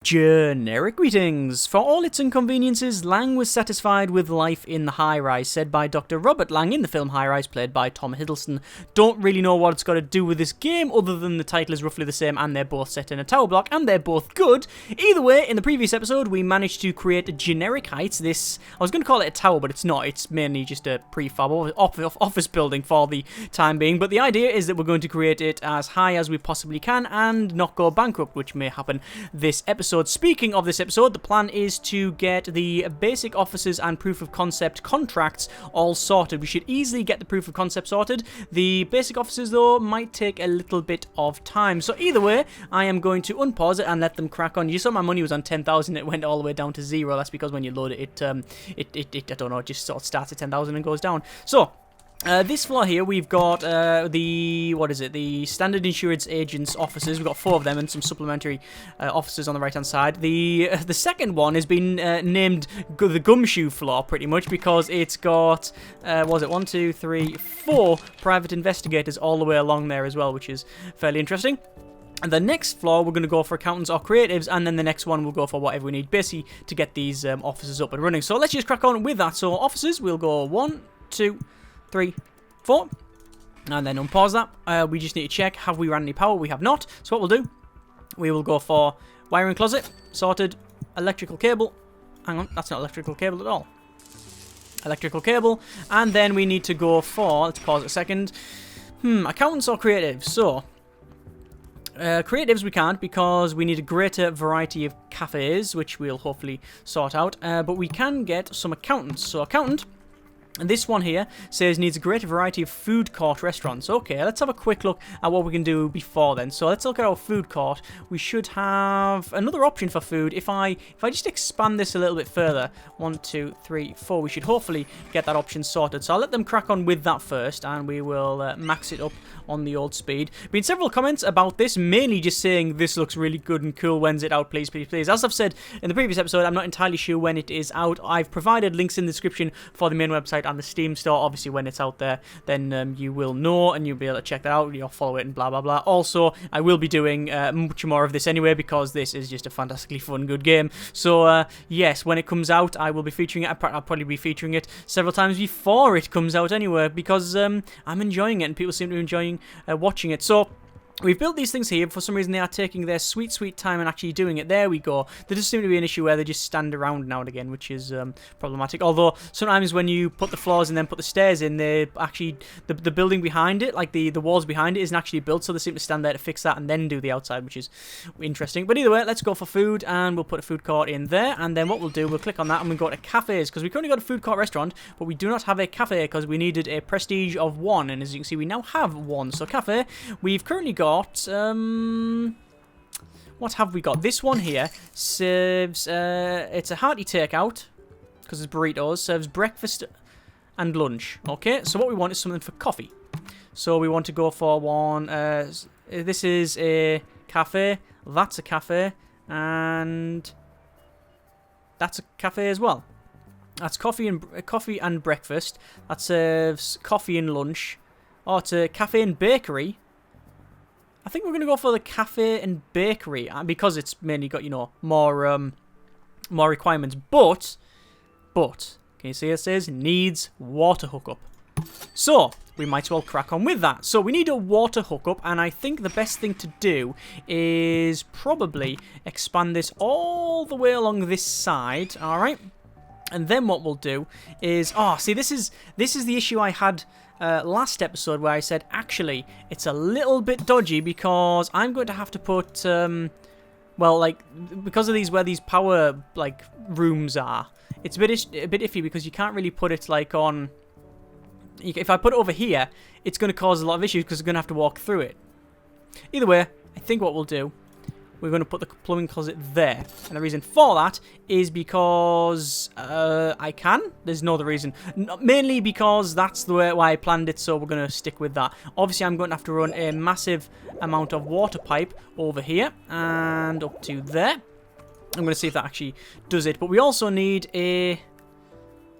Generic greetings. For all its inconveniences, Lang was satisfied with life in the high-rise, said by Dr. Robert Lang in the film High-Rise, played by Tom Hiddleston. Don't really know what it's got to do with this game, other than the title is roughly the same, and they're both set in a tower block, and they're both good. Either way, in the previous episode, we managed to create generic heights. I was going to call it a tower, but it's not. It's mainly just a prefab office building for the time being. But the idea is that we're going to create it as high as we possibly can, and not go bankrupt, which may happen this episode. Speaking of this episode, the plan is to get the basic offices and proof of concept contracts all sorted. We should easily get the proof of concept sorted. The basic offices, though, might take a little bit of time. So either way, I am going to unpause it and let them crack on. You saw my money was on 10,000. It went all the way down to 0. That's because when you load it, I don't know, it just sort of starts at 10,000 and goes down. So this floor here, we've got the standard insurance agents offices. We've got 4 of them and some supplementary offices on the right hand side. The second one has been named the gumshoe floor, pretty much, because it's got 1, 2, 3, 4 private investigators all the way along there as well, which is fairly interesting. And the next floor, we're going to go for accountants or creatives, and then the next one we'll go for whatever we need, basically, to get these offices up and running. So let's just crack on with that. So offices, we'll go 1, 2, 3, 4, and then unpause that. We just need to check, have we ran any power? We have not. So what we'll do, we will go for wiring closet, sorted, electrical cable. Hang on, that's not electrical cable at all. Electrical cable, and then we need to go for, let's pause it a second, accountants or creatives. So creatives we can't, because we need a greater variety of cafes, which we'll hopefully sort out, but we can get some accountants. So accountant, and this one here says needs a greater variety of food court restaurants. Okay, let's have a quick look at what we can do before then. So let's look at our food court. We should have another option for food. If I just expand this a little bit further, 1, 2, 3, 4, we should hopefully get that option sorted. So I'll let them crack on with that first, and we will max it up on the old speed. Been several comments about this, mainly just saying this looks really good and cool. When's it out? Please, please, please. As I've said in the previous episode, I'm not entirely sure when it is out. I've provided links in the description for the main website and the Steam store. Obviously, when it's out there, then you will know and you'll be able to check that out. You'll follow it and blah blah blah. Also, I will be doing much more of this anyway, because this is just a fantastically fun, good game. So yes, when it comes out, I will be featuring it. I'll probably be featuring it several times before it comes out anyway, because I'm enjoying it and people seem to be enjoying watching it. So we've built these things here. For some reason, they are taking their sweet, sweet time and actually doing it. There we go. There does seem to be an issue where they just stand around now and again, which is problematic. Although, sometimes when you put the floors and then put the stairs in, they actually, the building behind it, like the walls behind it, isn't actually built, so they seem to stand there to fix that and then do the outside, which is interesting. But either way, let's go for food, and we'll put a food court in there. And then what we'll do, we'll click on that, and we'll go to cafes, because we currently got a food court restaurant, but we do not have a cafe, because we needed a prestige of 1. And as you can see, we now have 1. So cafe, we've currently got what have we got? This one here serves, it's a hearty takeout, because it's burritos, serves breakfast and lunch. Okay, so what we want is something for coffee. So we want to go for one, this is a cafe, that's a cafe, and that's a cafe as well. That's coffee and breakfast. That serves coffee and lunch. Oh, it's a cafe and bakery. I think we're going to go for the cafe and bakery, because it's mainly got, you know, more requirements. But, can you see it says needs water hookup? So, we might as well crack on with that. So, we need a water hookup, and I think the best thing to do is probably expand this all the way along this side, alright? And then what we'll do is, see, this is the issue I had last episode, where I said, actually, it's a little bit dodgy, because I'm going to have to put, well, like, because of where these power, like, rooms are, it's a bit iffy, because you can't really put it, like, on, if I put it over here, it's going to cause a lot of issues, because we're going to have to walk through it. Either way, I think what we'll do, we're going to put the plumbing closet there. And the reason for that is because I can. There's no other reason. Mainly because that's the way why I planned it, so we're going to stick with that. Obviously, I'm going to have to run a massive amount of water pipe over here and up to there. I'm going to see if that actually does it. But we also need a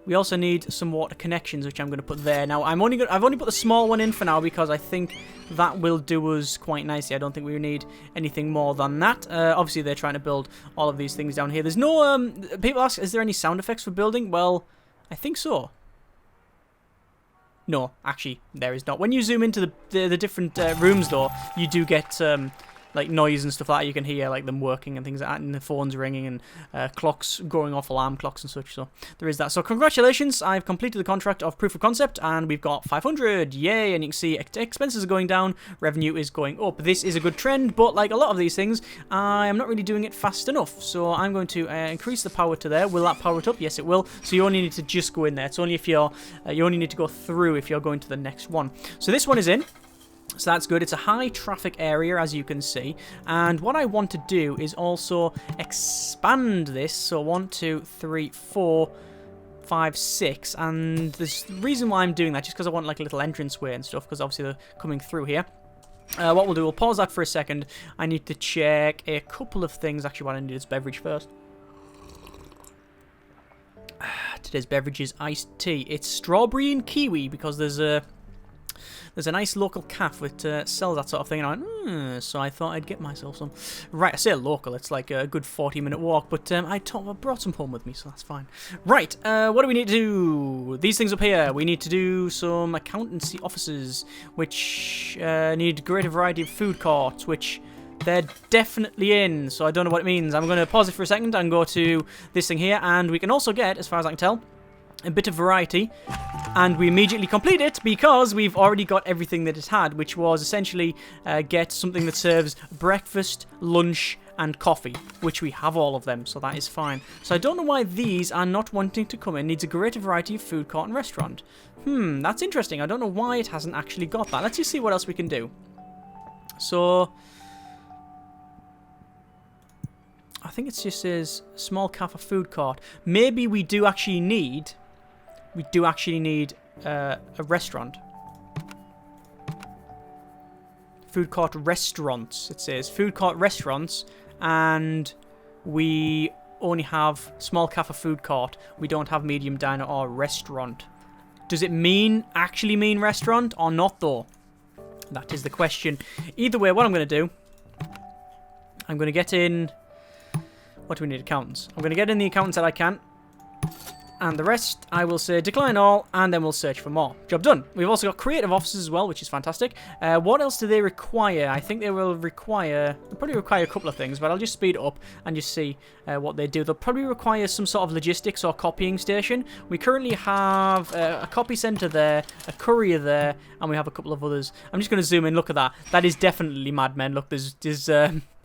We also need some water connections, which I'm going to put there. Now, I've only put the small one in for now because I think that will do us quite nicely. I don't think we need anything more than that. Obviously, they're trying to build all of these things down here. There's no... people ask, is there any sound effects for building? Well, I think so. No, actually, there is not. When you zoom into the different rooms, though, you do get like noise and stuff like that. You can hear like them working and things like that, and the phones ringing and clocks going off, alarm clocks and such. So there is that. So congratulations, I've completed the contract of proof of concept, and we've got 500. Yay! And you can see expenses are going down, revenue is going up. This is a good trend, but like a lot of these things, I am not really doing it fast enough. So I'm going to increase the power to there. Will that power it up? Yes, it will. So you only need to just go in there. It's only if you're you only need to go through if you're going to the next one. So this one is in. So that's good. It's a high traffic area, as you can see. And what I want to do is also expand this. So 1, 2, 3, 4, 5, 6. And the reason why I'm doing that, just because I want like a little entranceway and stuff, because obviously they're coming through here. What we'll do, we'll pause that for a second. I need to check a couple of things. Actually, what I need is beverage first. Today's beverage is iced tea. It's strawberry and kiwi because there's a nice local cafe that sells that sort of thing. And I went, so I thought I'd get myself some. Right, I say local, it's like a good 40-minute walk, but I brought some home with me, so that's fine. Right, what do we need to do? These things up here. We need to do some accountancy offices, which need a greater variety of food courts, which they're definitely in, so I don't know what it means. I'm going to pause it for a second and go to this thing here, and we can also get, as far as I can tell, a bit of variety, and we immediately complete it because we've already got everything that it had, which was essentially get something that serves breakfast, lunch, and coffee, which we have all of them, so that is fine. So I don't know why these are not wanting to come in. Needs a greater variety of food court and restaurant. That's interesting. I don't know why it hasn't actually got that. Let's just see what else we can do. So I think it just says small cafe food court. Maybe we do actually need... a restaurant. Food court restaurants, it says. Food court restaurants, and we only have small cafe food court. We don't have medium diner or restaurant. Does it actually mean restaurant or not, though? That is the question. Either way, what I'm going to do, I'm going to get in... What do we need? Accountants. I'm going to get in the accountants that I can. And the rest, I will say decline all, and then we'll search for more. Job done. We've also got creative offices as well, which is fantastic. What else do they require? I think they will require... They'll probably require a couple of things, but I'll just speed it up and just see what they do. They'll probably require some sort of logistics or copying station. We currently have a copy center there, a courier there, and we have a couple of others. I'm just going to zoom in. Look at that. That is definitely Mad Men. Look, there's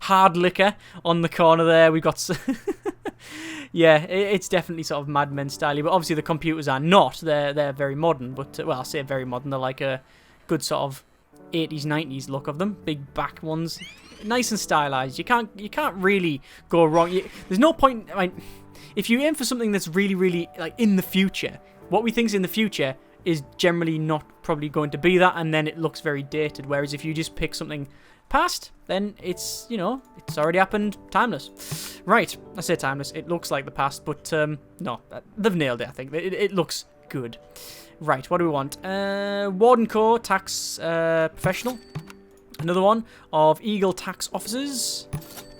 hard liquor on the corner there. We've got... Yeah, it's definitely sort of Mad Men style, but obviously the computers are not. They're very modern, but well, I say very modern. They're like a good sort of 80s, 90s look of them. Big back ones, nice and stylized. You can't really go wrong. There's no point. I mean, if you aim for something that's really, really like in the future, what we think's in the future is generally not probably going to be that, and then it looks very dated. Whereas if you just pick something past, then it's, you know, it's already happened. Timeless. Right, I say timeless. It looks like the past, but no, they've nailed it, I think. It looks good. Right, what do we want? Warden Co. Tax Professional. Another one of Eagle Tax Officers.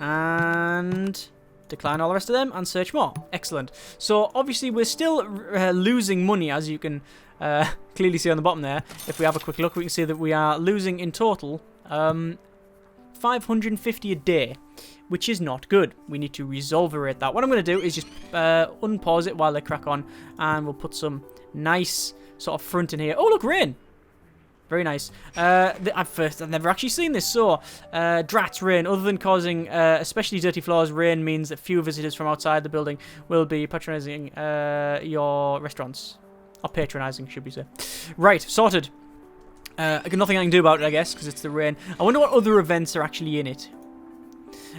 And... decline all the rest of them and search more. Excellent. So obviously we're still losing money, as you can clearly see on the bottom there. If we have a quick look, we can see that we are losing in total 550 a day, which is not good. We need to resolverate that. What I'm going to do is just unpause it while they crack on, and we'll put some nice sort of front in here. Oh, look, rain. Very nice. I've never actually seen this. So, drats, rain. Other than causing especially dirty floors, rain means that few visitors from outside the building will be patronizing your restaurants. Or patronizing, should we say. Right, sorted. Nothing I can do about it, I guess, because it's the rain. I wonder what other events are actually in it.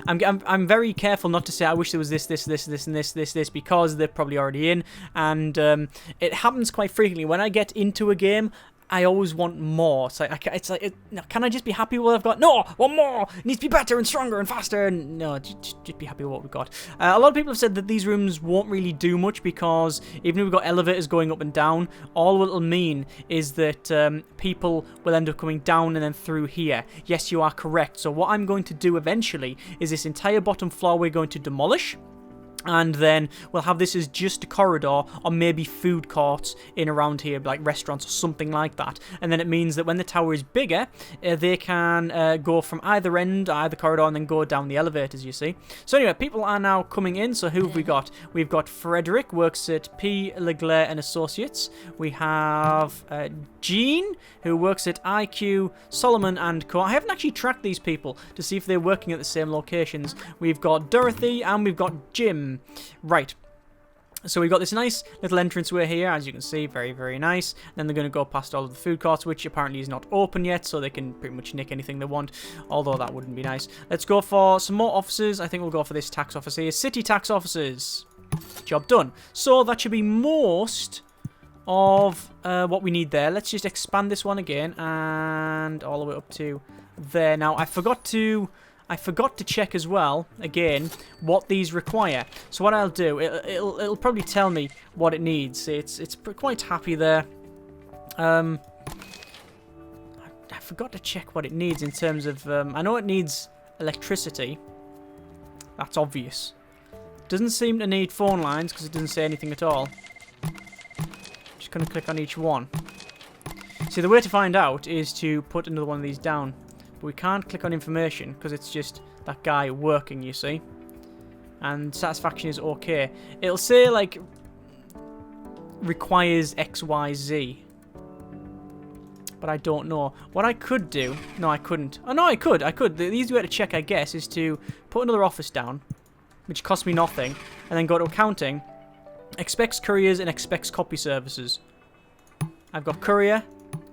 I'm very careful not to say I wish there was this, and this, because they're probably already in. And it happens quite frequently. When I get into a game, I always want more. Can I just be happy with what I've got? No, I want more. It needs to be better and stronger and faster. And no, just be happy with what we've got. A lot of people have said that these rooms won't really do much because even if we've got elevators going up and down, all it'll mean is that people will end up coming down and then through here. Yes, you are correct. So what I'm going to do eventually is this entire bottom floor we're going to demolish. And then we'll have this as just a corridor or maybe food courts in around here, like restaurants or something like that. And then it means that when the tower is bigger, they can go from either end, either corridor, and then go down the elevators, you see. So anyway, people are now coming in. So who have we got? We've got Frederick, works at P. Leglaire and Associates. We have Jean, who works at IQ, Solomon and Co. I haven't actually tracked these people to see if they're working at the same locations. We've got Dorothy and we've got Jim. Right, so we've got this nice little entranceway here, as you can see, very, very nice. Then they're going to go past all of the food courts, which apparently is not open yet, so they can pretty much nick anything they want, although that wouldn't be nice. Let's go for some more offices. I think we'll go for this tax office here. City tax offices. Job done. So that should be most of what we need there. Let's just expand this one again, and all the way up to there. Now, I forgot to check as well, again, what these require. So what I'll do, it'll probably tell me what it needs. It's quite happy there. I forgot to check what it needs in terms of... I know it needs electricity. That's obvious. Doesn't seem to need phone lines because it doesn't say anything at all. Just going to click on each one. See, the way to find out is to put another one of these down. But we can't click on information because it's just that guy working, you see. And satisfaction is okay. It'll say, like, requires XYZ. But I don't know. What I could do... No, I couldn't. Oh, no, I could. The easy way to check, I guess, is to put another office down, which costs me nothing, and then go to accounting, expects couriers and expects copy services. I've got courier,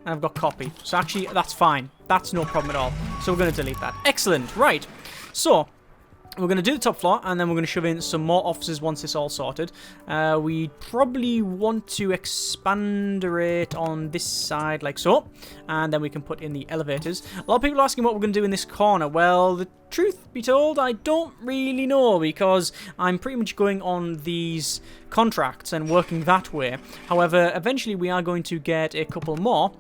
and I've got copy. So actually, that's fine. That's no problem at all. So we're going to delete that. Excellent. Right. So we're going to do the top floor, and then we're going to shove in some more offices once it's all sorted. We probably want to expandere on this side like so, and then we can put in the elevators. A lot of people are asking what we're going to do in this corner. Well, the truth be told, I don't really know because I'm pretty much going on these contracts and working that way. However, eventually we are going to get a couple more.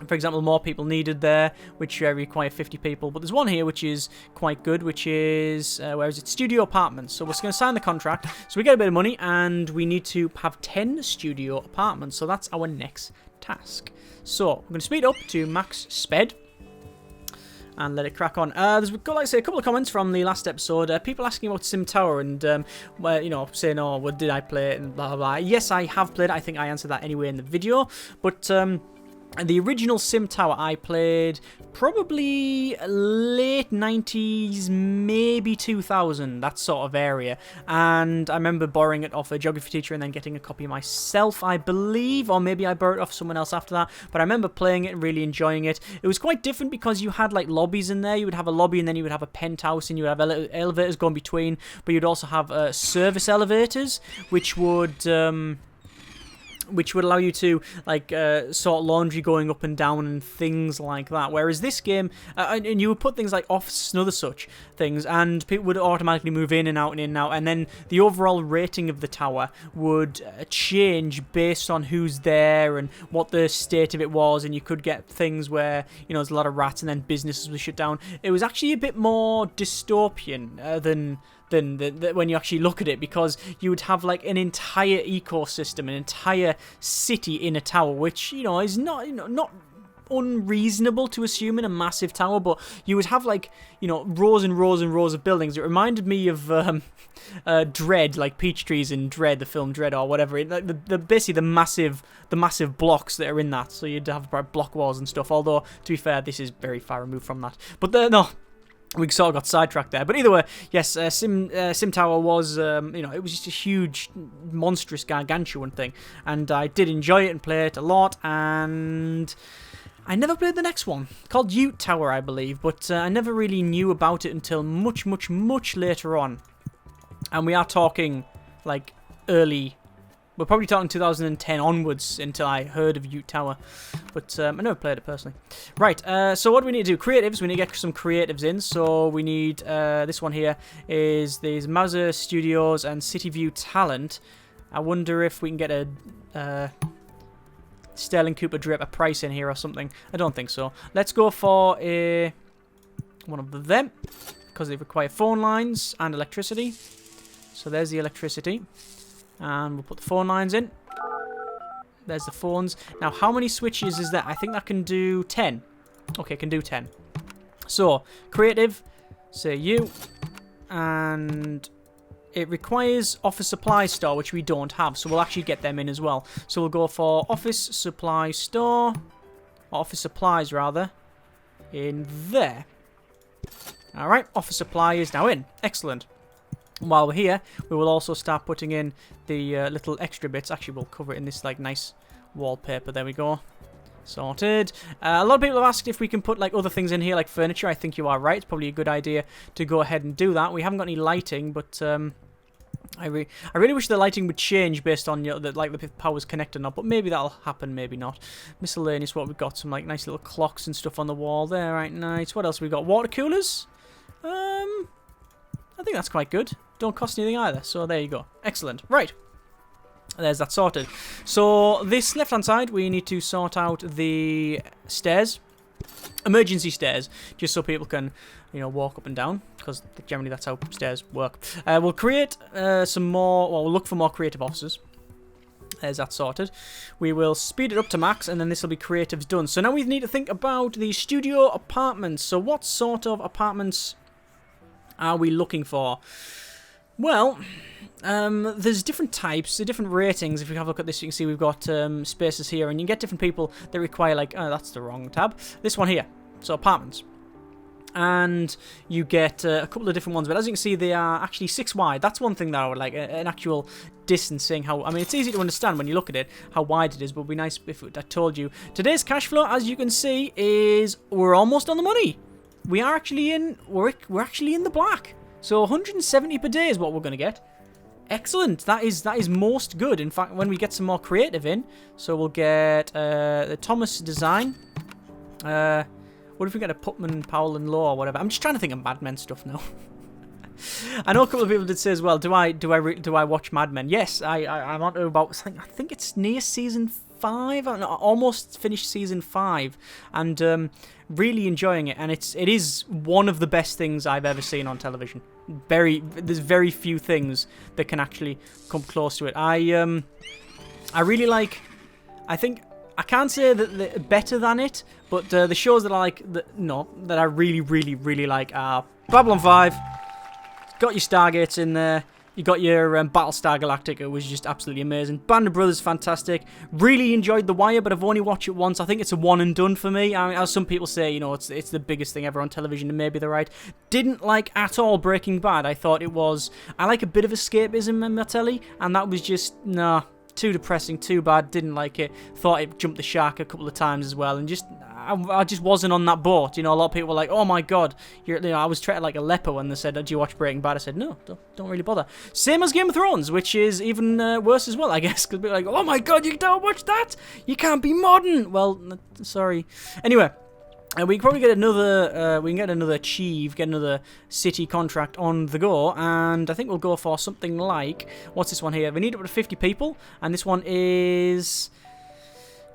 For example, more people needed there, which require 50 people. But there's one here which is quite good, which is, where is it? Studio apartments. So we're going to sign the contract. So we get a bit of money, and we need to have 10 studio apartments. So that's our next task. So we're going to speed up to max sped and let it crack on. There's got, like I say, a couple of comments from the last episode. People asking about Sim Tower and, you know, saying, oh, well, did I play it and blah, blah, blah. Yes, I have played it. I think I answered that anyway in the video. But, the original Sim Tower I played probably late 90s, maybe 2000, that sort of area. And I remember borrowing it off a geography teacher and then getting a copy myself, I believe. Or maybe I borrowed it off someone else after that. But I remember playing it and really enjoying it. It was quite different because you had like lobbies in there. You would have a lobby and then you would have a penthouse and you would have elevators going between. But you'd also have service elevators, which would allow you to, like, sort laundry going up and down and things like that. Whereas this game, and you would put things like offices and other such things, and people would automatically move in and out and in and out, and then the overall rating of the tower would change based on who's there and what the state of it was, and you could get things where, you know, there's a lot of rats and then businesses were shut down. It was actually a bit more dystopian than when you actually look at it, because you would have like an entire ecosystem, an entire city in a tower, which, you know, is not, you know, not unreasonable to assume in a massive tower, but you would have, like, you know, rows and rows and rows of buildings. It reminded me of Dread, like peach trees in Dread, the film Dread or whatever. Like basically the massive blocks that are in that. So you'd have block walls and stuff. Although, to be fair, this is very far removed from that. But no. We sort of got sidetracked there. But either way, yes, Sim Tower was, you know, it was just a huge, monstrous, gargantuan thing. And I did enjoy it and play it a lot. And I never played the next one, called Ute Tower, I believe. But I never really knew about it until much, much, much later on. And we are talking, like, early We're probably talking 2010 onwards until I heard of Ute Tower. But I never played it personally. Right, so what do we need to do? Creatives, we need to get some creatives in. So we need, this one here is these Mauser Studios and City View Talent. I wonder if we can get a Sterling Cooper Draper price in here or something. I don't think so. Let's go for one of them, because they require phone lines and electricity. So there's the electricity. And we'll put the phone lines in. There's the phones. Now, how many switches is that? I think that can do 10. Okay, can do 10. So, creative, say you. And it requires office supply store, which we don't have. So we'll actually get them in as well. So we'll go for office supply store. Office supplies, rather. In there. Alright, office supply is now in. Excellent. While we're here, we will also start putting in the little extra bits. Actually, we'll cover it in this like nice wallpaper. There we go. Sorted. A lot of people have asked if we can put like other things in here, like furniture. I think you are right. It's probably a good idea to go ahead and do that. We haven't got any lighting, but I really wish the lighting would change based on the power's connected or not. But maybe that'll happen, maybe not. Miscellaneous. What we've got? Some like nice little clocks and stuff on the wall there. Right, nice. What else we got? Water coolers. I think that's quite good. Don't cost anything either. So there you go. Excellent. Right. There's that sorted. So this left-hand side, we need to sort out the stairs. Emergency stairs. Just so people can, walk up and down. Because generally that's how stairs work. We'll create some more, well, we'll look for more creative officers. There's that sorted. We will speed it up to max, and then this will be creatives done. So now we need to think about the studio apartments. So what sort of apartments are we looking for? Well, there's different types, different ratings. If we have a look at this, you can see we've got spaces here, and you can get different people that require, like, oh, that's the wrong tab. This one here, so apartments. And you get a couple of different ones, but as you can see, they are actually 6 wide. That's one thing that I would like, an actual distancing. I mean, it's easy to understand when you look at it, how wide it is, but it would be nice if I told you. Today's cash flow, as you can see, is we're almost on the money. We are actually in, we're actually in the black. So 170 per day is what we're going to get. Excellent. That is most good. In fact, when we get some more creative in, so we'll get the Thomas design. What if we get a Putman, Powell and Law or whatever? I'm just trying to think of Mad Men stuff now. I know a couple of people did say as well. Do I watch Mad Men? Yes, I'm on to about. I think it's near season 5. I'm almost finished season 5, and really enjoying it. And it is one of the best things I've ever seen on television. There's very few things that can actually come close to it. I really like. I think I can't say that they're better than it, but the shows that I like, that I really like are Babylon 5. Got your Stargates in there. You got your Battlestar Galactica, was just absolutely amazing. Band of Brothers, fantastic. Really enjoyed The Wire, but I've only watched it once. I think it's a one and done for me. I mean, as some people say, it's the biggest thing ever on television, and maybe they're right. Didn't like at all Breaking Bad. I thought it was. I like a bit of escapism in my telly, and that was just too depressing, too bad. Didn't like it. Thought it jumped the shark a couple of times as well, and just. I just wasn't on that boat. A lot of people were like, "Oh my god, I was treated like a leper when they said, "Do you watch Breaking Bad?" I said, "No, don't really bother." Same as Game of Thrones, which is even worse as well, I guess, because people are like, "Oh my god, you don't watch that? You can't be modern." Well, sorry. Anyway, we can probably get another. We can get another achieve, get another city contract on the go, and I think we'll go for something like what's this one here? We need up to 50 people, and this one is.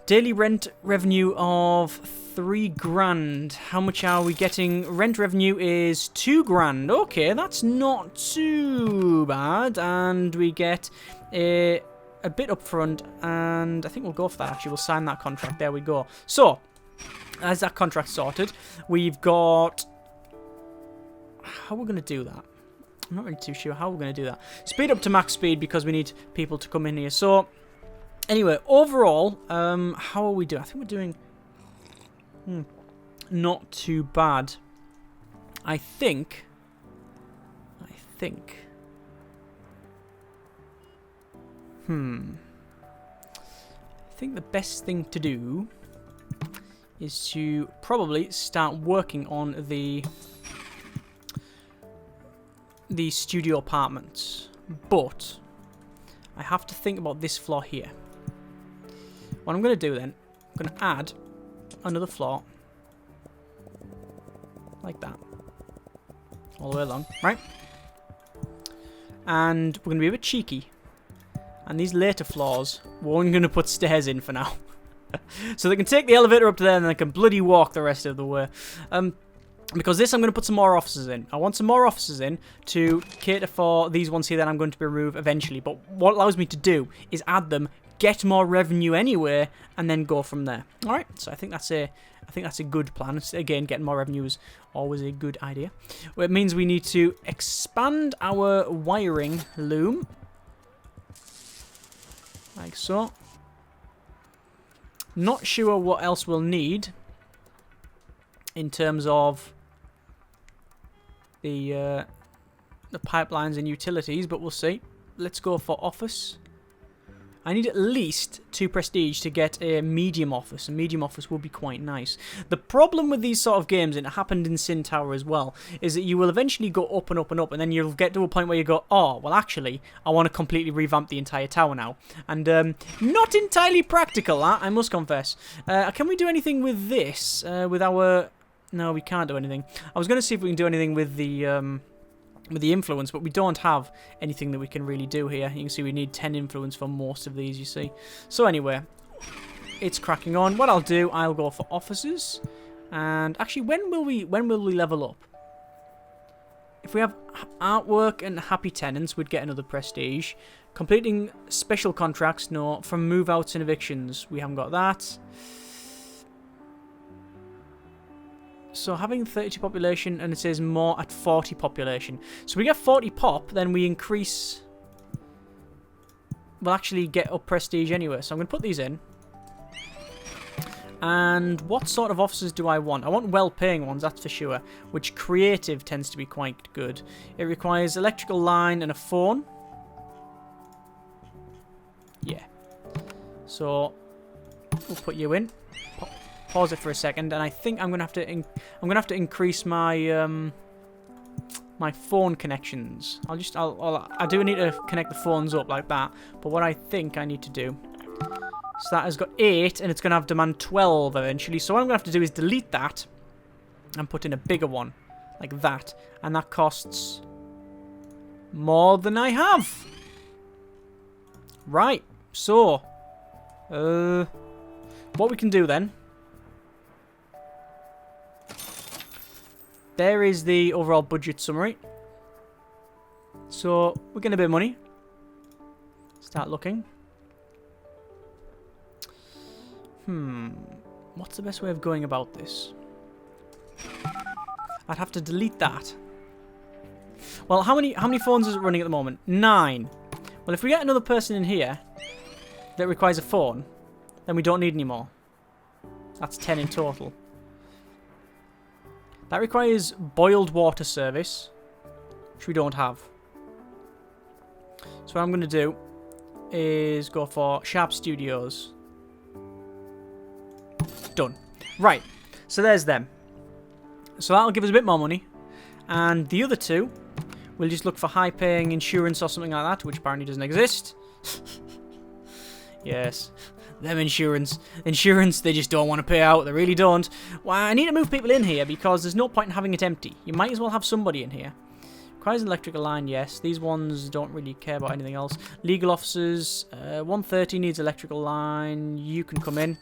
Daily rent revenue of $3,000. How much are we getting? Rent revenue is $2,000. Okay, that's not too bad. And we get a bit up front. And I think we'll go for that, actually. We'll sign that contract. There we go. So, as that contract sorted, we've got... How are we going to do that? I'm not really too sure how we're going to do that. Speed up to max speed because we need people to come in here. So... Anyway, overall, how are we doing? I think we're doing not too bad. I think the best thing to do is to probably start working on the studio apartments. But I have to think about this floor here. What I'm going to do then, I'm going to add another floor. Like that. All the way along, right? And we're going to be a bit cheeky. And these later floors, we're only going to put stairs in for now. So they can take the elevator up to there and they can bloody walk the rest of the way. Because this, I'm going to put some more offices in. I want some more offices in to cater for these ones here that I'm going to remove eventually. But what allows me to do is add them, get more revenue anyway, and then go from there. All right. So I think that's a good plan. Again, getting more revenue is always a good idea. Well, it means we need to expand our wiring loom, like so. Not sure what else we'll need in terms of the pipelines and utilities, but we'll see. Let's go for office. I need at least 2 prestige to get a medium office. A medium office will be quite nice. The problem with these sort of games, and it happened in Sin Tower as well, is that you will eventually go up and up and up, and then you'll get to a point where you go, oh, well, actually, I want to completely revamp the entire tower now. And not entirely practical, that, I must confess. Can we do anything with this? With our... No, we can't do anything. I was going to see if we can do anything with the influence, but we don't have anything that we can really do here. You can see we need 10 influence for most of these, you see. So anyway, it's cracking on. What I'll do, I'll go for offices. And actually, when will we level up? If we have artwork and happy tenants, we'd get another prestige. Completing special contracts, no. From move-outs and evictions, we haven't got that. So having 32 population, and it says more at 40 population. So we get 40 pop, then we increase... We'll actually get up prestige anyway. So I'm going to put these in. And what sort of offices do I want? I want well-paying ones, that's for sure. Which creative tends to be quite good. It requires electrical line and a phone. Yeah. So we'll put you in. Pause it for a second, and I think I'm gonna have to increase my my phone connections. I do need to connect the phones up like that. But what I think I need to do, so that has got 8, and it's gonna have demand 12 eventually. So what I'm gonna have to do is delete that and put in a bigger one like that, and that costs more than I have. Right. So, what we can do then. There is the overall budget summary. So, we're getting a bit of money. Start looking. What's the best way of going about this? I'd have to delete that. Well, how many phones is it running at the moment? 9. Well, if we get another person in here that requires a phone, then we don't need any more. That's 10 in total. That requires boiled water service, which we don't have. So what I'm going to do is go for Sharp Studios. Done. Right. So there's them. So that'll give us a bit more money. And the other 2, we'll just look for high-paying insurance or something like that, which apparently doesn't exist. Yes. Them insurance, they just don't want to pay out. They really don't. Well, I need to move people in here because there's no point in having it empty. You might as well have somebody in here. Requires an electrical line, yes. These ones don't really care about anything else. Legal officers, 130 needs electrical line. You can come in.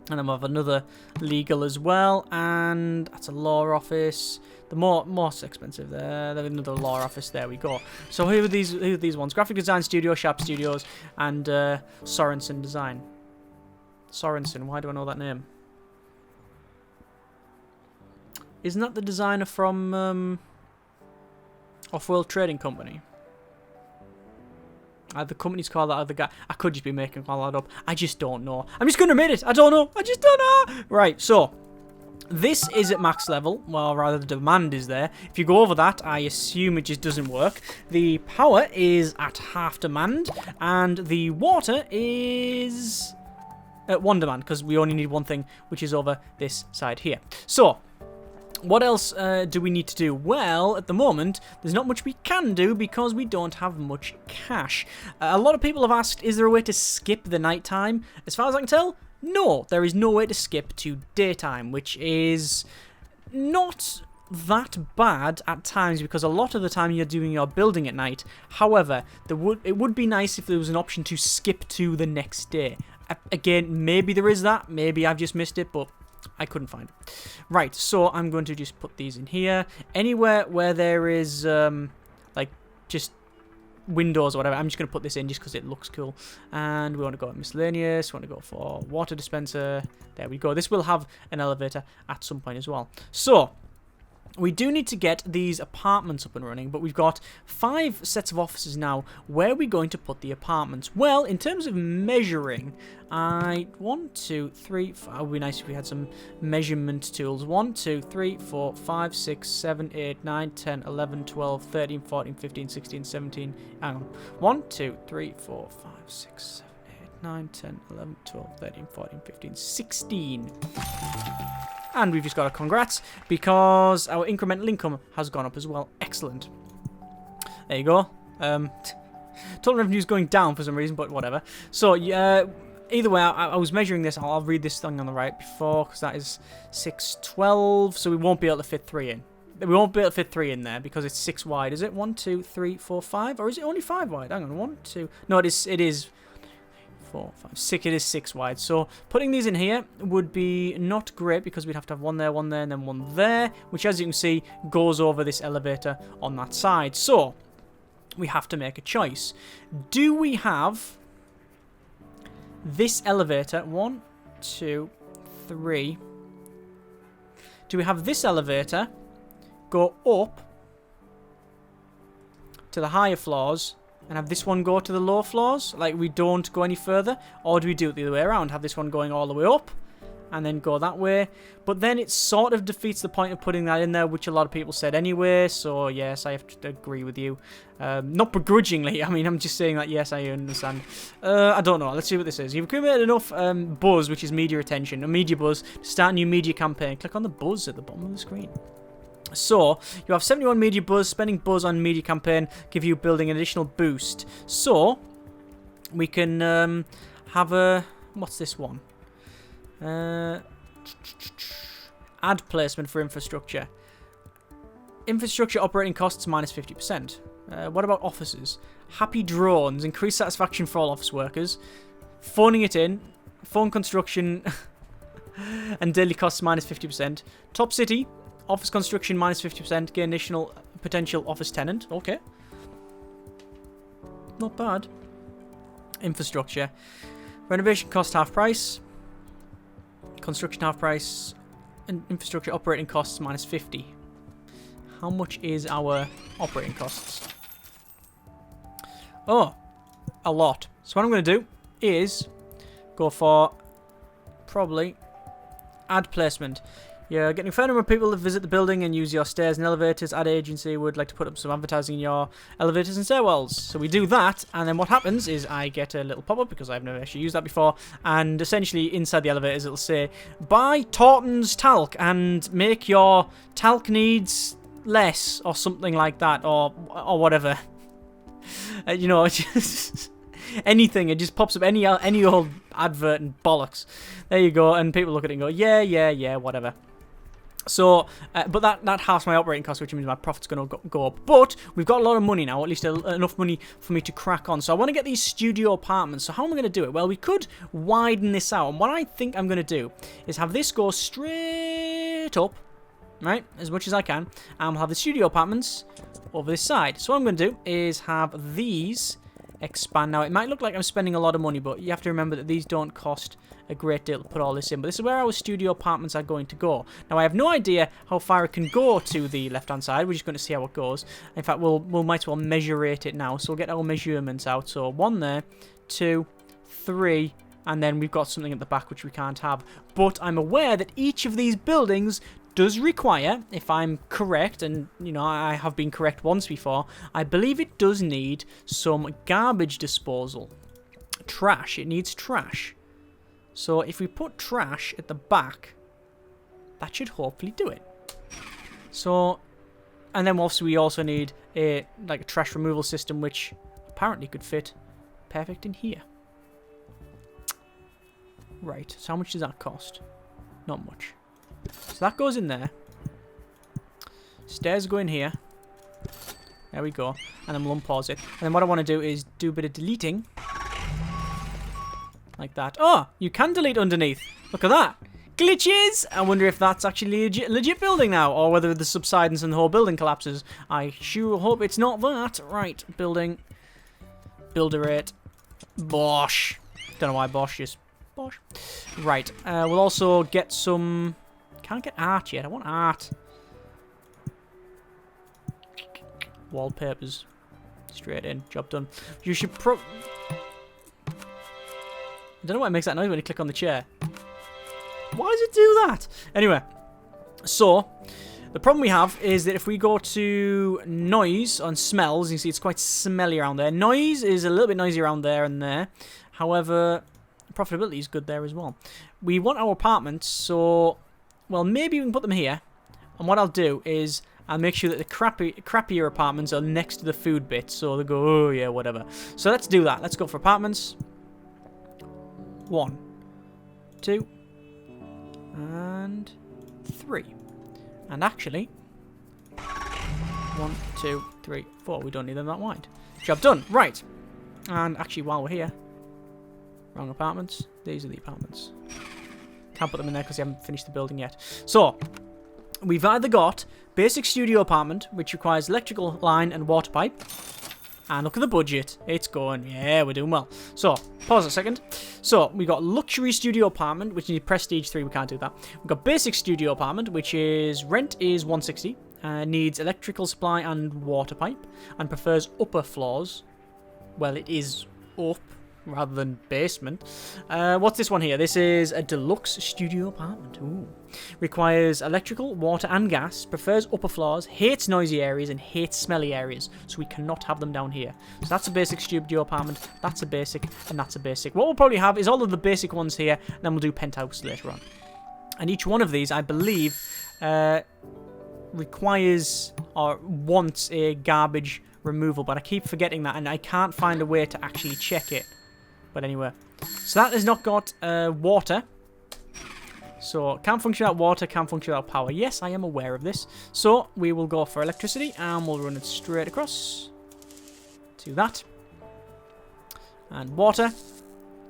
And then we'll have another legal as well. And that's a law office. The most expensive there. There's another law office. There we go. So who are these ones? Graphic Design Studio, Sharp Studios, and Sorensen Design. Sorensen. Why do I know that name? Isn't that the designer from Off-World Trading Company? The company's called that other guy. I could just be making all that up. I just don't know. I'm just going to admit it. I don't know. I just don't know. Right, so this is at max level. Well, rather the demand is there. If you go over that, I assume it just doesn't work. The power is at half demand. And the water is at 1 demand because we only need one thing, which is over this side here. So What else do we need to do? Well, at the moment, there's not much we can do because we don't have much cash. A lot of people have asked, is there a way to skip the nighttime? As far as I can tell, no. There is no way to skip to daytime, which is not that bad at times because a lot of the time you're doing your building at night. However, it would be nice if there was an option to skip to the next day. Again, maybe there is that. Maybe I've just missed it, but I couldn't find it. Right, so I'm going to just put these in here. Anywhere where there is, like, just windows or whatever, I'm just going to put this in just because it looks cool. And we want to go at miscellaneous. We want to go for water dispenser. There we go. This will have an elevator at some point as well. So we do need to get these apartments up and running, but we've got 5 sets of offices now. Where are we going to put the apartments? Well, in terms of measuring, 1, 2, 3, 4, it would be nice if we had some measurement tools. 1, 2, 3, 4, 5, 6, 7, 8, 9, 10, 11, 12, 13, 14, 15, 16, 17. Hang on. 1, 2, 3, 4, 5, 6, 7, 8, 9, 10, 11, 12, 13, 14, 15, 16. And we've just got a congrats because our incremental income has gone up as well. Excellent. There you go. Total revenue is going down for some reason, but whatever. So, either way, I was measuring this. I'll read this thing on the right before because that is 612. So we won't be able to fit 3 in. We won't be able to fit 3 in there because it's 6 wide. Is it? 1, 2, 3, 4, 5? Or is it only 5 wide? Hang on. 1, 2. No, it is 4, 5, 6. It is 6 wide. So putting these in here would be not great because we'd have to have one there, and then one there, which, as you can see, goes over this elevator on that side. So we have to make a choice. Do we have this elevator? 1, 2, 3. Do we have this elevator go up to the higher floors and have this one go to the lower floors, like we don't go any further? Or do we do it the other way around, have this one going all the way up and then go that way? But then it sort of defeats the point of putting that in there, which a lot of people said anyway, so yes, I have to agree with you. Not begrudgingly, I mean, I'm just saying that, yes, I understand. I don't know, let's see what this is. You've accumulated enough buzz, which is media attention, a media buzz, to start a new media campaign. Click on the buzz at the bottom of the screen. So, you have 71 media buzz. Spending buzz on media campaign give you building an additional boost. So, we can have a... What's this one? Ad placement for infrastructure. Infrastructure operating costs minus 50%. What about offices? Happy drones. Increase satisfaction for all office workers. Phoning it in. Phone construction and daily costs minus 50%. Top city. Office construction minus 50%. Gain additional potential office tenant. Okay. Not bad. Infrastructure. Renovation cost half price. Construction half price. And infrastructure operating costs minus 50. How much is our operating costs? Oh, a lot. So what I'm going to do is go for probably ad placement. You're getting a fair number of people to visit the building and use your stairs and elevators. Ad agency would like to put up some advertising in your elevators and stairwells. So we do that, and then what happens is I get a little pop-up because I've never actually used that before, and essentially inside the elevators it'll say, buy Taunton's talc and make your talc needs less, or something like that, or whatever. You know, just anything. It just pops up any old advert and bollocks. There you go, and people look at it and go, yeah, whatever. So, but that halves my operating cost, which means my profit's going to go up. But we've got a lot of money now, at least enough money for me to crack on. So I want to get these studio apartments. So how am I going to do it? Well, we could widen this out. And what I think I'm going to do is have this go straight up, right, as much as I can. And we'll have the studio apartments over this side. So what I'm going to do is have these expand. Now, it might look like I'm spending a lot of money, but you have to remember that these don't cost a great deal to put all this in. But this is where our studio apartments are going to go. Now, I have no idea how far it can go to the left-hand side. We're just going to see how it goes. In fact, we might as well measure it now. So we'll get our measurements out. So 1 there, 2, 3, and then we've got something at the back which we can't have. But I'm aware that each of these buildings does require, if I'm correct, and you know I have been correct once before, I believe it does need some garbage disposal. Trash. It needs trash. So if we put trash at the back, that should hopefully do it. So, and then obviously we also need a trash removal system, which apparently could fit perfect in here. Right, so how much does that cost? Not much. So that goes in there. Stairs go in here. There we go. And then we'll unpause it. And then what I want to do is do a bit of deleting. Like that. Oh, you can delete underneath. Look at that. Glitches! I wonder if that's actually a legit building now, or whether the subsidence and the whole building collapses. I sure hope it's not that. Right, building. Builder rate. Bosh. Don't know why Bosh, just Bosh. Right, we'll also get some... Can't get art yet. I want art. Wallpapers. Straight in. Job done. You should I don't know why it makes that noise when you click on the chair. Why does it do that? Anyway, so the problem we have is that if we go to noise on smells, you can see it's quite smelly around there. Noise is a little bit noisy around there and there. However, profitability is good there as well. We want our apartments, so, well, maybe we can put them here. And what I'll do is I'll make sure that the crappier apartments are next to the food bit, so they go, oh yeah, whatever. So let's do that. Let's go for apartments. 1, 2, and 3. And actually, 1, 2, 3, 4. We don't need them that wide. Job done. Right. And actually, while we're here, wrong apartments. These are the apartments. Can't put them in there because they haven't finished the building yet. So, we've either got basic studio apartment, which requires electrical line and water pipe. And look at the budget. It's going. Yeah, we're doing well. So, pause a second. So, we got luxury studio apartment, which needs prestige 3. We can't do that. We've got basic studio apartment, which is rent is 160. Needs electrical supply and water pipe. And prefers upper floors. Well, it is up rather than basement. What's this one here? This is a deluxe studio apartment. Ooh. Requires electrical, water and gas. Prefers upper floors. Hates noisy areas and hates smelly areas. So we cannot have them down here. So that's a basic studio apartment. That's a basic and that's a basic. What we'll probably have is all of the basic ones here. And then we'll do penthouse later on. And each one of these, I believe, requires or wants a garbage removal. But I keep forgetting that and I can't find a way to actually check it. But anyway, so that has not got water. So, can't function without water, can't function without power. Yes, I am aware of this. So, we will go for electricity and we'll run it straight across to that. And water,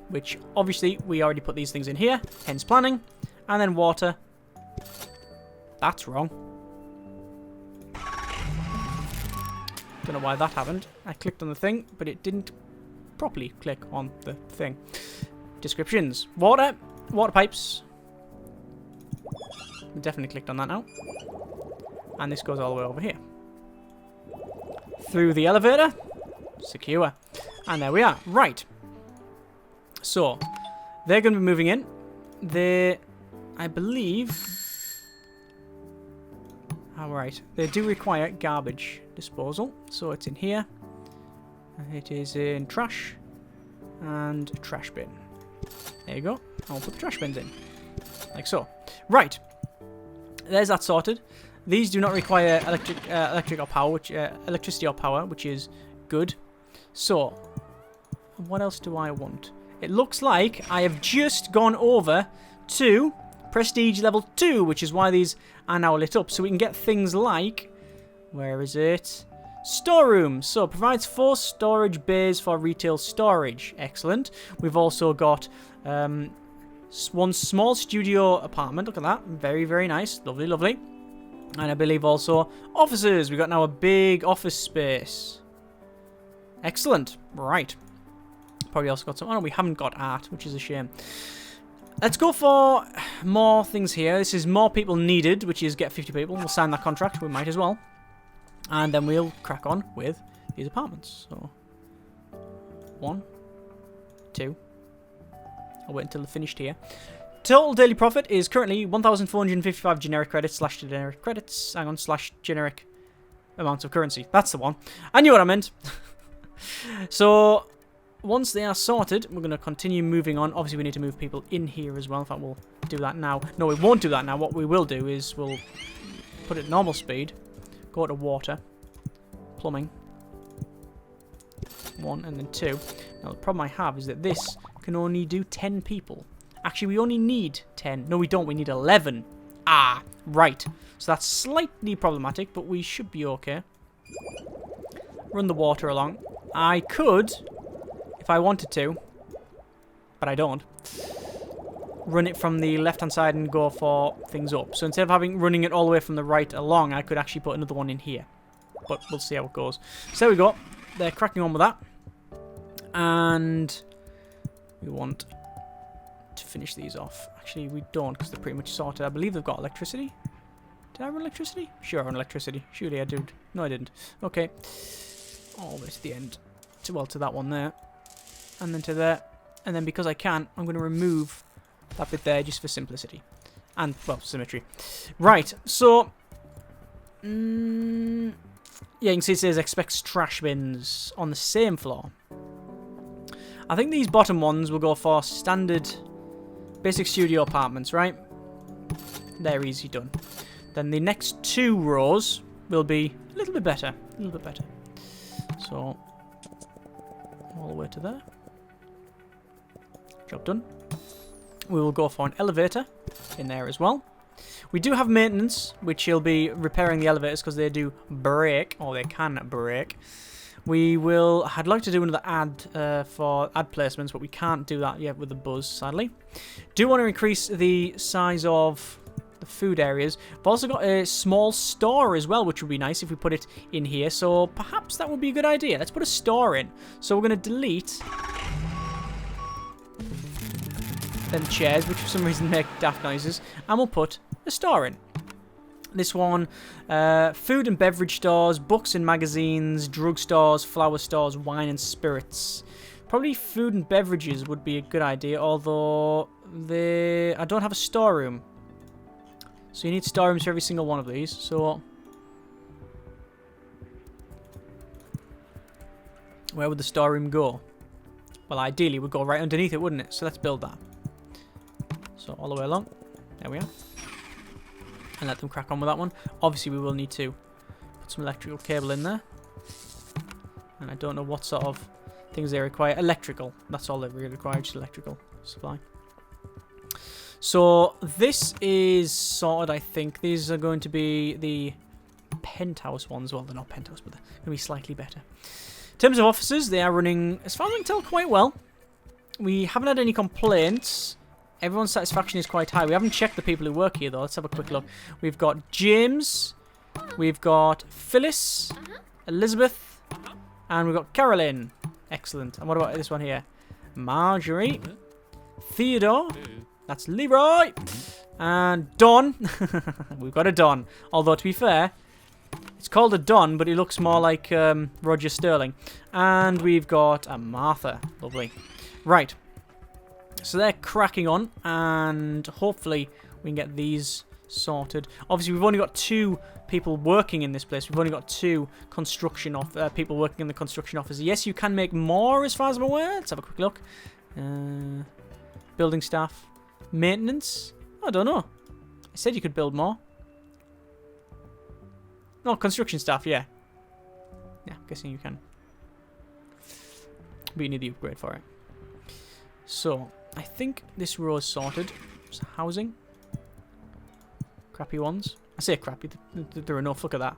which obviously we already put these things in here, hence planning. And then water. That's wrong. Don't know why that happened. I clicked on the thing, but it didn't properly click on the thing. Descriptions. Water. Water pipes. Definitely clicked on that now. And this goes all the way over here. Through the elevator. Secure. And there we are. Right. So, they're going to be moving in. They, I believe... Alright. They do require garbage disposal. So it's in here. It is in trash and trash bin. There you go. I'll put the trash bins in. Like so. Right. There's that sorted. These do not require electricity or power, which is good. So, what else do I want? It looks like I have just gone over to Prestige level 2, which is why these are now lit up. So we can get things like... Where is it? Storeroom. So, provides 4 storage bays for retail storage. Excellent. We've also got one small studio apartment. Look at that. Very, very nice. Lovely, lovely. And I believe also offices. We've got now a big office space. Excellent. Right. Probably also got some... Oh, no, we haven't got art, which is a shame. Let's go for more things here. This is more people needed, which is get 50 people. We'll sign that contract. We might as well. And then we'll crack on with these apartments. So, 1, 2. I'll wait until they're finished here. Total daily profit is currently 1,455 generic credits / generic credits. Hang on, / generic amounts of currency. That's the one. I knew what I meant. So, once they are sorted, we're going to continue moving on. Obviously, we need to move people in here as well. In fact, we'll do that now. No, we won't do that now. What we will do is we'll put it normal speed, go to water, plumbing, 1 and then 2. Now the problem I have is that this can only do 10 people. Actually, we only need 10. No, we don't. We need 11. Ah, right. So that's slightly problematic, but we should be okay. Run the water along. I could, if I wanted to, but I don't, run it from the left-hand side and go for things up. So instead of running it all the way from the right along, I could actually put another one in here. But we'll see how it goes. So there we go. They're cracking on with that. And we want to finish these off. Actually, we don't because they're pretty much sorted. I believe they've got electricity. Did I run electricity? Sure, I run electricity. Surely I did. No, I didn't. Okay. All the way to the end. Well, to that one there. And then to there. And then because I can, I'm going to remove that bit there just for simplicity. And, well, symmetry. Right, so... yeah, you can see it says expects trash bins on the same floor. I think these bottom ones will go for standard basic studio apartments, right? They're easy done. Then the next 2 rows will be a little bit better. A little bit better. So, all the way to there. Job done. We will go for an elevator in there as well. We do have maintenance, which will be repairing the elevators because they do break, or they can break. We will... I'd like to do another ad for ad placements, but we can't do that yet with the buzz, sadly. Do want to increase the size of the food areas. We've also got a small store as well, which would be nice if we put it in here. So perhaps that would be a good idea. Let's put a store in. So we're going to delete them chairs, which for some reason make daft noises, and we'll put a store in. This one, food and beverage stores, books and magazines, drug stores, flower stores, wine and spirits. Probably food and beverages would be a good idea, although I don't have a storeroom. So you need storerooms for every single one of these. So where would the storeroom go? Well, ideally it would go right underneath it, wouldn't it? So let's build that. So all the way along. There we are. And let them crack on with that one. Obviously, we will need to put some electrical cable in there. And I don't know what sort of things they require. Electrical. That's all they really require, just electrical supply. So this is sorted, I think. These are going to be the penthouse ones. Well, they're not penthouse, but they're going to be slightly better. In terms of offices, they are running, as far as I can tell, quite well. We haven't had any complaints. Everyone's satisfaction is quite high. We haven't checked the people who work here, though. Let's have a quick look. We've got James. We've got Phyllis. Elizabeth. And we've got Carolyn. Excellent. And what about this one here? Marjorie. Theodore. That's Leroy. And Don. We've got a Don. Although, to be fair, it's called a Don, but he looks more like Roger Sterling. And we've got a Martha. Lovely. Right. So they're cracking on, and hopefully we can get these sorted. Obviously, we've only got 2 people working in this place. We've only got 2 construction people working in the construction office. Yes, you can make more as far as I'm aware. Let's have a quick look. Building staff. Maintenance? I don't know. I said you could build more. No, construction staff, yeah. Yeah, I'm guessing you can. But you need the upgrade for it. So, I think this row is sorted. So housing. Crappy ones. I say crappy. They're enough. Look at that.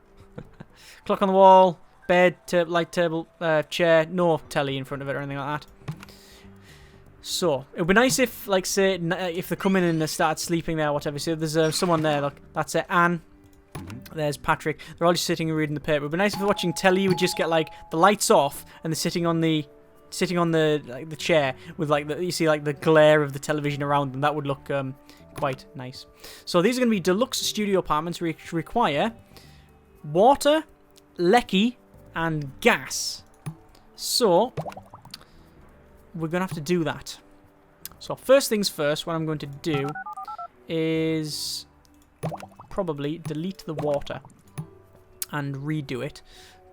Clock on the wall. Bed. Light table. Chair. No telly in front of it or anything like that. So, it would be nice if, like, say, if they come in and they started sleeping there or whatever. So, there's someone there. Look, that's it. Anne. There's Patrick. They're all just sitting and reading the paper. It would be nice if they're watching telly. You would just get, like, the lights off and they're sitting on the chair with you see the glare of the television around them. That would look quite nice. So these are going to be deluxe studio apartments which require water, lecky, and gas. So we're going to have to do that. So first things first, what I'm going to do is probably delete the water and redo it.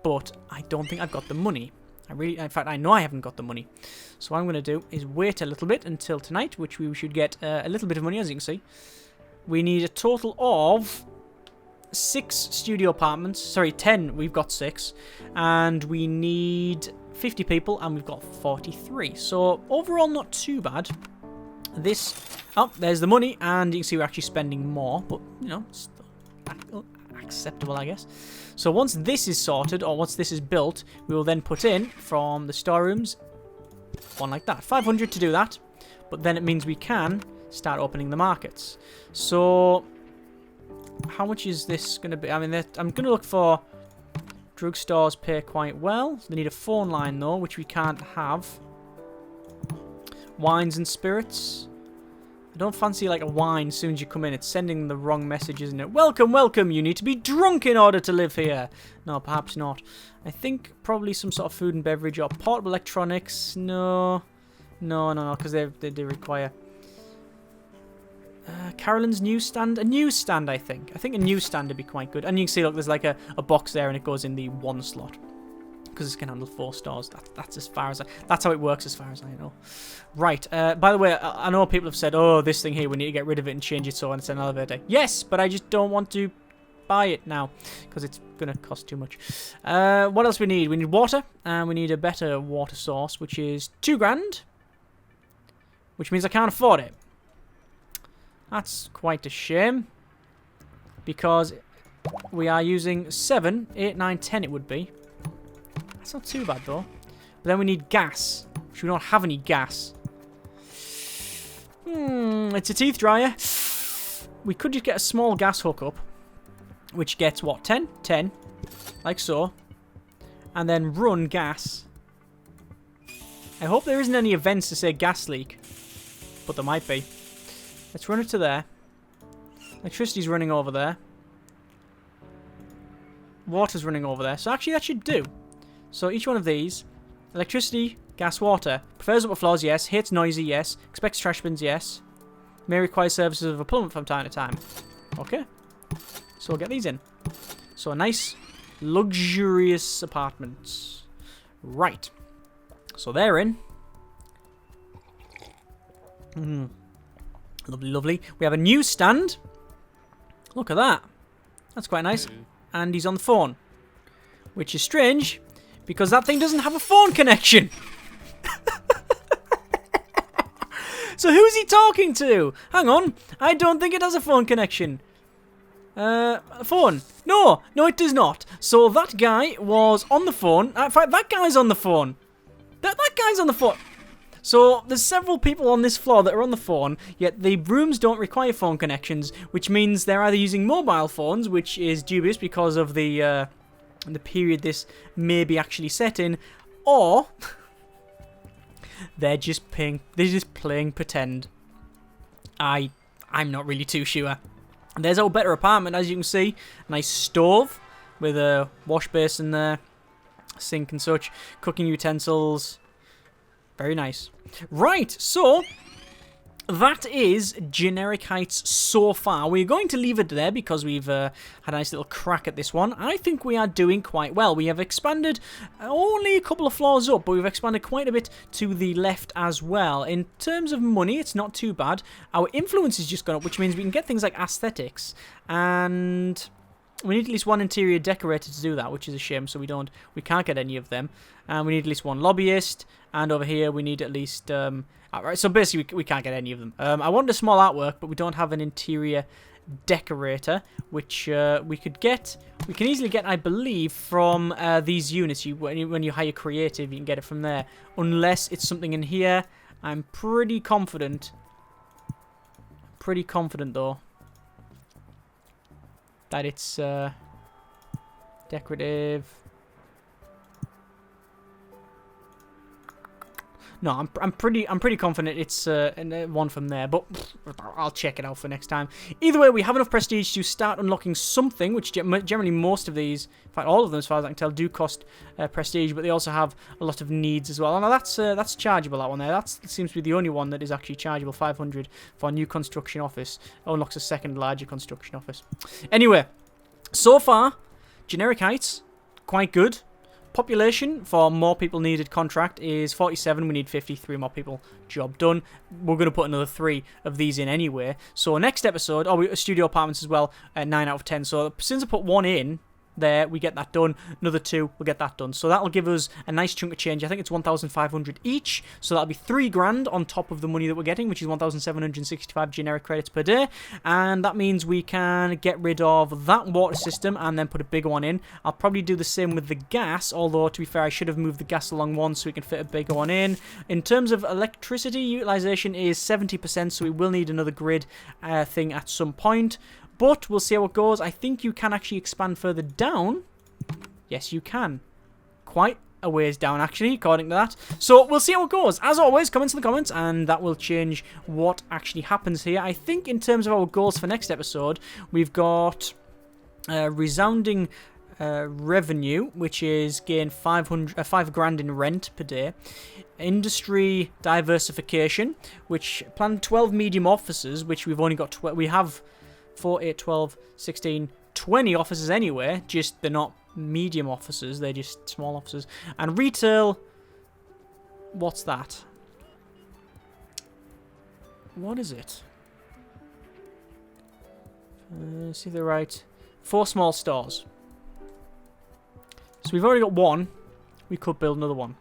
But I don't think I've got the money. In fact, I know I haven't got the money. So what I'm going to do is wait a little bit until tonight, which we should get a little bit of money, as you can see. We need a total of 6 studio apartments. Sorry, 10. We've got 6. And we need 50 people, and we've got 43. So, overall, not too bad. This... Oh, there's the money, and you can see we're actually spending more. But, you know, still acceptable, I guess. So, once this is sorted, or once this is built, we will then put in, from the storerooms, one like that. 500 to do that. But then it means we can start opening the markets. So... how much is this going to be? I mean, I'm going to look for... drugstores pay quite well. They need a phone line, though, which we can't have. Wines and spirits. I don't fancy, like, a wine as soon as you come in. It's sending the wrong message, isn't it? Welcome, welcome. You need to be drunk in order to live here. No, perhaps not. I think probably some sort of food and beverage or portable electronics. No. No, because they do require... Carolyn's newsstand? A newsstand, I think. I think a newsstand would be quite good. And you can see, look, there's like a box there and it goes in the 1 slot. Because it can handle 4 stores. That's as far as that's how it works as far as I know. Right. By the way, I know people have said, oh, this thing here, we need to get rid of it and change it so it's an elevator. Yes, but I just don't want to buy it now. Because it's going to cost too much. What else we need? We need water. And we need a better water source, which is 2 grand. Which means I can't afford it. That's quite a shame, because we are using 7, 8, 9, 10 it would be. That's not too bad, though. But then we need gas, which we don't have any gas. It's a teeth dryer. We could just get a small gas hookup, which gets, what, 10? 10, like so. And then run gas. I hope there isn't any events to say gas leak, but there might be. Let's run it to there. Electricity's running over there. Water's running over there. So actually that should do. So each one of these. Electricity, gas, water. Prefers upper floors, yes. Hates noisy, yes. Expects trash bins, yes. May require services of a plumber from time to time. Okay. So we'll get these in. So a nice, luxurious apartment. Right. So they're in. Lovely, lovely. We have a newsstand. Look at that. That's quite nice. And he's on the phone. Which is strange, because that thing doesn't have a phone connection. So who's he talking to? Hang on. I don't think it has a phone connection. A phone. No, it does not. So that guy was on the phone. In fact, that guy's on the phone. That guy's on the phone. So, there's several people on this floor that are on the phone, yet the rooms don't require phone connections, which means they're either using mobile phones, which is dubious because of the period this may be actually set in, or they're just playing pretend. I'm not really too sure. There's our better apartment, as you can see. Nice stove with a wash basin there, sink and such, cooking utensils. Very nice. Right, so that is Generic Heights so far. We're going to leave it there because we've had a nice little crack at this one. I think we are doing quite well. We have expanded only a couple of floors up, but we've expanded quite a bit to the left as well. In terms of money, it's not too bad. Our influence has just gone up, which means we can get things like aesthetics. And we need at least one interior decorator to do that, which is a shame, so we can't get any of them. And we need at least one lobbyist, and over here we need at least... Alright, so basically we can't get any of them. I want a small artwork, but we don't have an interior decorator, which we could get... We can easily get, I believe, from these units. When you hire creative, you can get it from there. Unless it's something in here. I'm pretty confident. Though, that it's decorative. No, I'm pretty confident it's one from there, but I'll check it out for next time. Either way, we have enough prestige to start unlocking something, which generally most of these, in fact all of them as far as I can tell, do cost prestige, but they also have a lot of needs as well. And that's chargeable, that one there. That seems to be the only one that is actually chargeable, 500 for a new construction office. Unlocks a second larger construction office. Anyway, so far, Generic Heights, quite good. Population for more people needed contract is 47. We need 53 more people. Job done. We're going to put another 3 of these in anyway. So next episode, studio apartments as well, 9 out of 10. So since I put 1 in there, we get that done. Another 2, we'll get that done. So that'll give us a nice chunk of change. I think it's 1,500 each. So that'll be 3 grand on top of the money that we're getting, which is 1,765 generic credits per day. And that means we can get rid of that water system and then put a bigger one in. I'll probably do the same with the gas, although to be fair, I should have moved the gas along one so we can fit a bigger one in. In terms of electricity utilization is 70%, so we will need another grid thing at some point. But we'll see how it goes. I think you can actually expand further down. Yes, you can. Quite a ways down, actually, according to that. So we'll see how it goes. As always, comments in the comments, and that will change what actually happens here. I think in terms of our goals for next episode, we've got resounding revenue, which is gain 5 grand in rent per day. Industry diversification, which plan 12 medium offices, which we've only got we have 4, 8, 12, 16, 20 offices anyway, just they're not medium offices, they're just small offices. And retail, what's that? What is it? See if they're right. 4 small stores. So we've already got 1. We could build another one.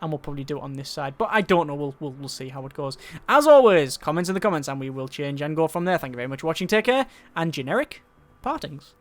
And we'll probably do it on this side. But I don't know. We'll see how it goes. As always, comments in the comments, and we will change and go from there. Thank you very much for watching. Take care, and generic partings.